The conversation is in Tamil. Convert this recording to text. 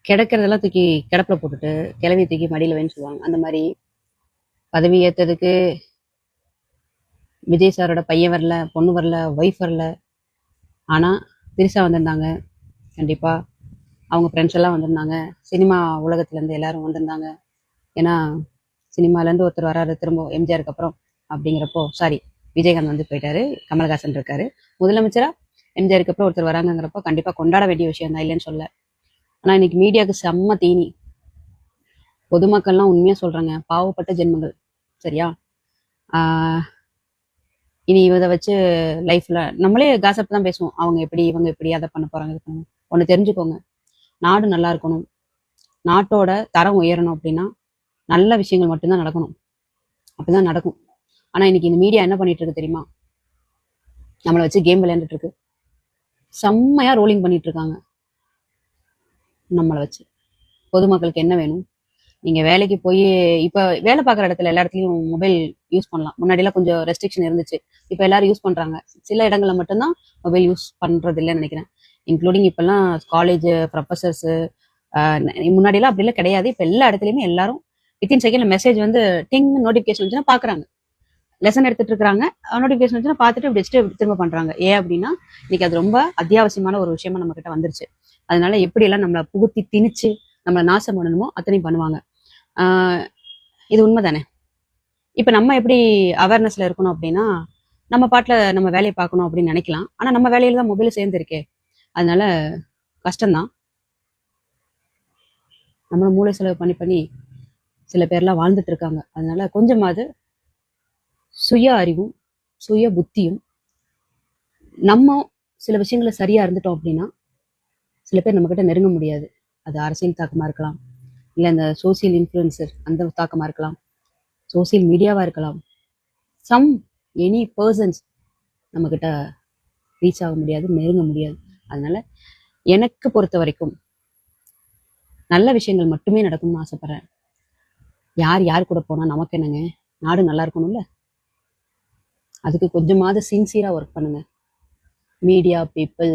கிடைக்கிறதெல்லாம் தூக்கி கிடப்பில் போட்டுட்டு கிளவி தூக்கி மடியில் வைன்னு சொல்லுவாங்க. அந்த மாதிரி பதவி ஏற்றதுக்கு விஜய் சாரோட பையன் வரல, பொண்ணு வரல, ஒய்ஃப் வரல. ஆனால் திரிசா வந்திருந்தாங்க. கண்டிப்பாக அவங்க ஃப்ரெண்ட்ஸ் எல்லாம் வந்திருந்தாங்க. சினிமா உலகத்துலேருந்து எல்லாரும் வந்திருந்தாங்க. ஏன்னா சினிமாலேருந்து ஒருத்தர் வராரு திரும்ப எம்ஜிஆருக்கு அப்புறம் அப்படிங்கிறப்போ, சாரி விஜயகாந்த் வந்து போயிட்டாரு, கமல்ஹாசன் இருக்காரு. முதலமைச்சரா எம்ஜிஆருக்கு அப்புறம் ஒருத்தர் வராங்கிறப்போ கண்டிப்பாக கொண்டாட வேண்டிய விஷயம் தான், இல்லைன்னு சொல்ல. ஆனால் இன்னைக்கு மீடியாவுக்கு செம்ம தீனி. பொதுமக்கள்லாம் உண்மையாக சொல்கிறாங்க, பாவப்பட்ட ஜென்மங்கள். சரியா? இனி இதை வச்சு லைஃப்ல நம்மளே காசப் தான் பேசுவோம். அவங்க எப்படி, இவங்க எப்படி, அதை பண்ண போறாங்க, இது பண்ணணும். ஒன்று தெரிஞ்சுக்கோங்க, நாடு நல்லா இருக்கணும், நாட்டோட தரம் உயரணும் அப்படின்னா நல்ல விஷயங்கள் மட்டும்தான் நடக்கணும். அப்படிதான் நடக்கும். ஆனா இன்னைக்கு இந்த மீடியா என்ன பண்ணிட்டு இருக்கு தெரியுமா? நம்மளை வச்சு கேம் விளையாண்டுட்டு இருக்கு. செம்மையா ரோலிங் பண்ணிட்டு இருக்காங்க நம்மளை வச்சு. பொதுமக்களுக்கு என்ன வேணும்? நீங்க வேலைக்கு போய் இப்ப வேலை பார்க்குற இடத்துல எல்லா இடத்துலயும் மொபைல் யூஸ் பண்ணலாம். முன்னாடியெல்லாம் கொஞ்சம் ரெஸ்ட்ரிக்ஷன் இருந்துச்சு. இப்ப எல்லாரும் யூஸ் பண்றாங்க. சில இடங்கள்ல மட்டும்தான் மொபைல் யூஸ் பண்றது இல்லைன்னு நினைக்கிறேன். இன்க்ளூடிங் இப்பெல்லாம் காலேஜ் ப்ரொஃபசர்ஸ். முன்னாடியெல்லாம் அப்படிலாம் கிடையாது. இப்ப எல்லா இடத்துலயுமே எல்லாரும் வித்தின் செகண்ட்ல மெசேஜ் வந்து டிங் நோட்டிபிகேஷன் வந்துச்சுன்னா பாக்குறாங்க. லெசன் எடுத்துட்டு இருக்காங்க, நோட்டிபிகேஷன் வந்துச்சுன்னா பார்த்துட்டு வச்சுட்டு திரும்ப பண்றாங்க. ஏன் அப்படின்னா இன்னைக்கு அது ரொம்ப அத்தியாவசியமான ஒரு விஷயமா நம்ம கிட்ட வந்துருச்சு. அதனால எப்படி எல்லாம் நம்மளை புகுத்தி திணிச்சு நம்மளை நாசம் பண்ணணுமோ அத்தனையும் பண்ணுவாங்க. இது உண்மைதானே? இப்ப நம்ம எப்படி அவேர்னஸ்ல இருக்கணும் அப்படின்னா, நம்ம பாட்டுல நம்ம வேலையை பார்க்கணும் அப்படின்னு நினைக்கலாம். ஆனா நம்ம வேலையில தான் மொபைல் சேர்ந்து இருக்கே. அதனால கஷ்டம்தான். நம்மளும் மூளை செலவு பண்ணி பண்ணி சில பேர்லாம் வாழ்ந்துட்டு இருக்காங்க. அதனால கொஞ்சமாவது சுய அறிவும் சுய புத்தியும், நம்ம சில விஷயங்களை சரியா இருந்துட்டோம் அப்படின்னா சில பேர் நம்ம கிட்ட நெருங்க முடியாது. அது அரசியல் தாக்கமா இருக்கலாம், இல்லை இந்த சோசியல் இன்ஃப்ளூயன்சர் அந்த தாக்கமா இருக்கலாம், சோசியல் மீடியாவா இருக்கலாம். சம் எனி பர்சன்ஸ் நம்ம கிட்ட ரீச் ஆக முடியாது, நெருங்க முடியாது. அதனால எனக்கு பொறுத்த வரைக்கும் நல்ல விஷயங்கள் மட்டுமே நடக்கணும்னு ஆசைப்படுறேன். யார் யார் கூட போனா நமக்கு என்னங்க? நாடு நல்லா இருக்கணும்ல. அதுக்கு கொஞ்சமாவது சின்சியரா ஒர்க் பண்ணுங்க. Media people